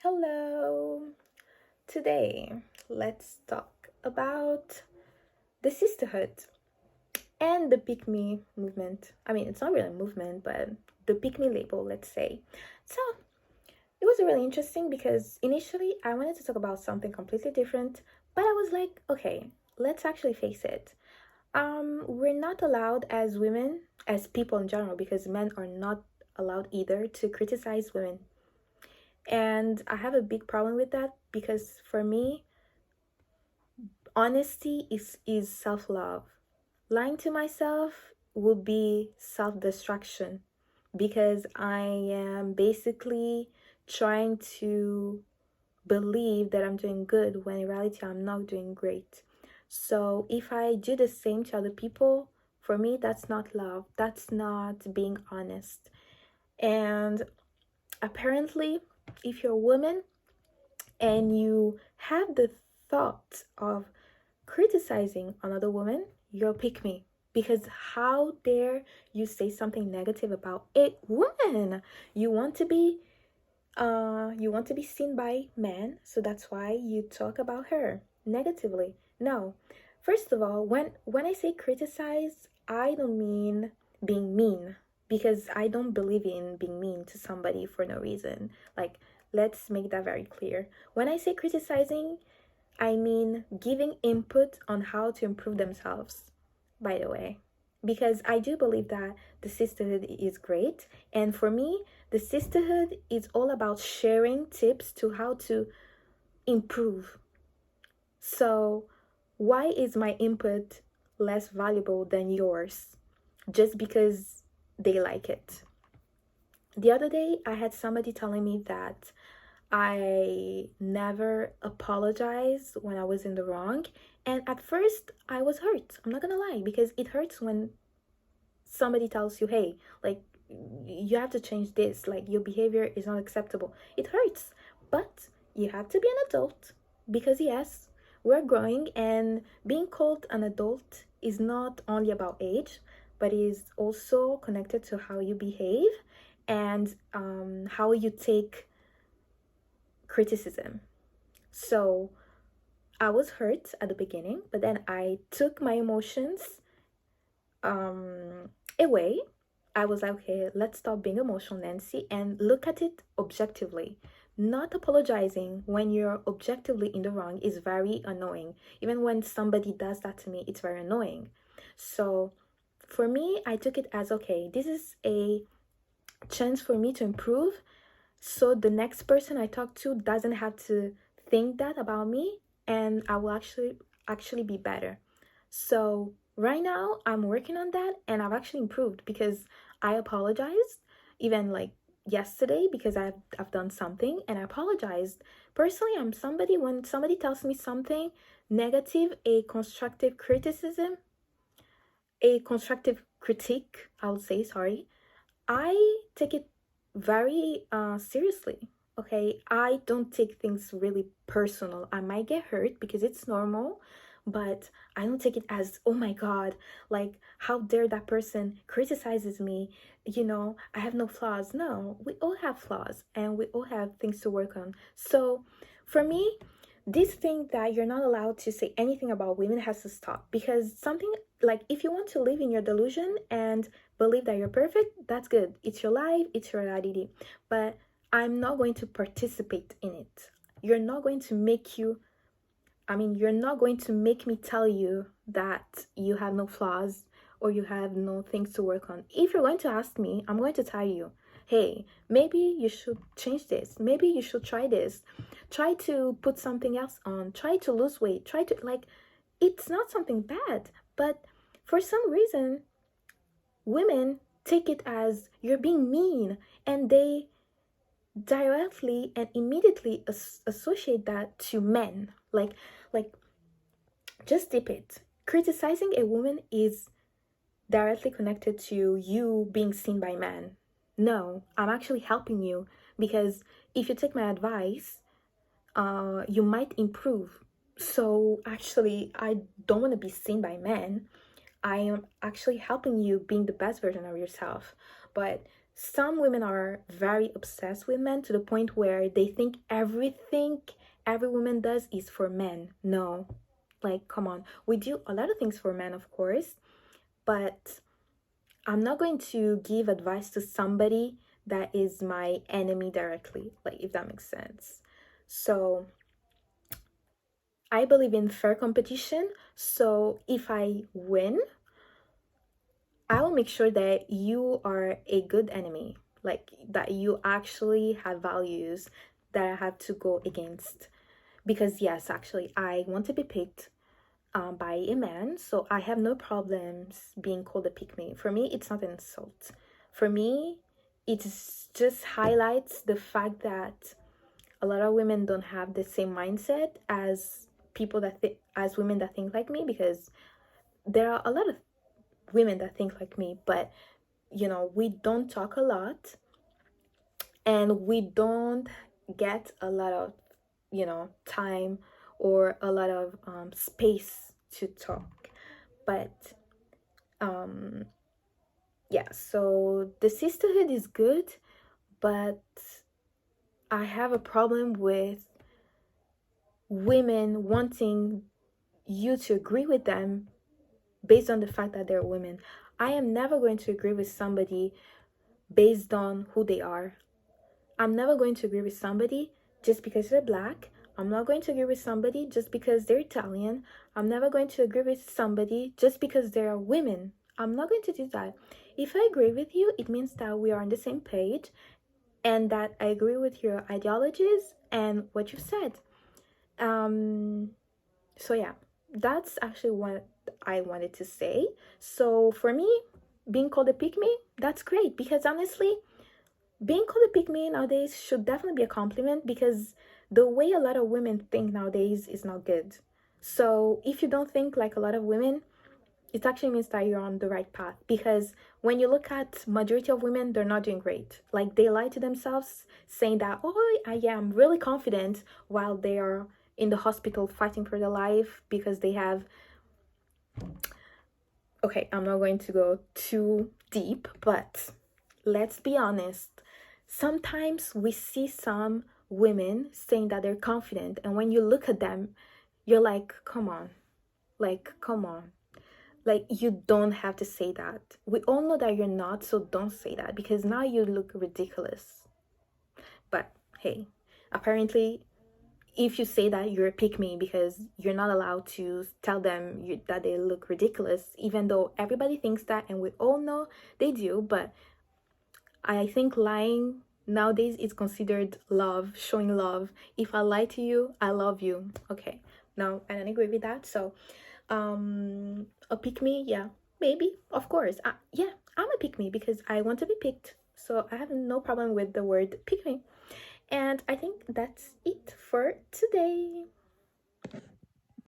Hello! Today, let's talk about the sisterhood and the pick me movement. I mean, it's not really a movement, but the pick me label, let's say. So, it was really interesting because initially I wanted to talk about something completely different, but I was like, okay, let's actually face it. We're not allowed as women, as people in general, because men are not allowed either to criticize women. And I have a big problem with that because for me, honesty is self-love. Lying to myself would be self-destruction because I am basically trying to believe that I'm doing good when in reality I'm not doing great. So if I do the same to other people, for me that's not love. That's not being honest. And apparently, if you're a woman and you have the thought of criticizing another woman, you're pick me. Because how dare you say something negative about a woman? You want to be seen by men, so that's why you talk about her negatively. No. First of all, when I say criticize, I don't mean being mean because I don't believe in being mean to somebody for no reason. Like, let's make that very clear. When I say criticizing, I mean giving input on how to improve themselves, by the way. Because I do believe that the sisterhood is great. And for me, the sisterhood is all about sharing tips to how to improve. So, why is my input less valuable than yours just because they like it? The other day, I had somebody telling me that I never apologized when I was in the wrong. And at first, I was hurt. I'm not gonna lie, because it hurts when somebody tells you, hey, like, you have to change this, like, your behavior is not acceptable. It hurts. But you have to be an adult because, yes, we're growing, and being called an adult is not only about age, but is also connected to how you behave and how you take criticism. So I was hurt at the beginning, but then I took my emotions away. I was like, okay, let's stop being emotional, Nancy, and look at it objectively. Not apologizing when you're objectively in the wrong is very annoying. Even when somebody does that to me, it's very annoying. So for me, I took it as, okay, this is a chance for me to improve, so the next person I talk to doesn't have to think that about me, and I will actually be better. So right now I'm working on that, and I've actually improved because I apologized even like yesterday because I've done something and I apologized. Personally, I'm somebody, when somebody tells me something negative, a constructive criticism, a constructive critique, I would say, sorry, I take it very seriously. Okay, I don't take things really personal. I might get hurt because it's normal, but I don't take it as, oh my god, like, how dare that person criticizes me, I have no flaws. No, we all have flaws and we all have things to work on. So for me, this thing that you're not allowed to say anything about women has to stop, because something, like, if you want to live in your delusion and believe that you're perfect, that's good. It's your life, it's your reality. But I'm not going to participate in it. You're not going to make you, you're not going to make me tell you that you have no flaws or you have no things to work on. If you're going to ask me, I'm going to tell you, hey, maybe you should change this. Maybe you should try this. Try to put something else on. Try to lose weight. Try to, like, it's not something bad. But for some reason, women take it as you're being mean, and they directly and immediately associate that to men. Like, just tip it. Criticizing a woman is directly connected to you being seen by men. No, I'm actually helping you, because if you take my advice, you might improve. So actually, I don't want to be seen by men. I am actually helping you being the best version of yourself. But some women are very obsessed with men to the point where they think everything every woman does is for men. No, like, come on. We do a lot of things for men, of course, but I'm not going to give advice to somebody that is my enemy directly, like, if that makes sense. So I believe in fair competition. So if I win, I will make sure that you are a good enemy, like that you actually have values that I have to go against. Because, yes, actually, I want to be picked by a man, so I have no problems being called a pick me. For me, it's not an insult. For me, it just highlights the fact that a lot of women don't have the same mindset as people that as women that think like me, because there are a lot of women that think like me, but we don't talk a lot and we don't get a lot of time or a lot of space to talk. But um yeah, so the sisterhood is good, but I have a problem with women wanting you to agree with them based on the fact that they're women. I am never going to agree with somebody based on who they are. I'm never going to agree with somebody just because they're black. I'm not going to agree with somebody just because they're Italian. I'm never going to agree with somebody just because they're women. I'm not going to do that. If I agree with you, it means that we are on the same page and that I agree with your ideologies and what you said. Um, so yeah, that's actually what I wanted to say. So for me, being called a pick me, that's great, because honestly, being called a pick me nowadays should definitely be a compliment, because the way a lot of women think nowadays is not good. So if you don't think like a lot of women, it actually means that you're on the right path, because when you look at majority of women, they're not doing great. Like, they lie to themselves saying that, oh, I am really confident, while they are in the hospital fighting for their life because they have, okay, I'm not going to go too deep, but let's be honest. Sometimes we see some women saying that they're confident, and when you look at them, you're like, come on. Like, come on. Like, you don't have to say that. We all know that you're not, so don't say that, because now you look ridiculous. But hey, apparently, if you say that, you're a pick me, because you're not allowed to tell them that they look ridiculous, even though everybody thinks that, and we all know they do. But I think lying nowadays is considered love, showing love. If I lie to you, I love you. Okay, no, I don't agree with that. So a pick me, yeah, maybe, of course. Yeah, I'm a pick me because I want to be picked, so I have no problem with the word pick me. And I think that's it for today.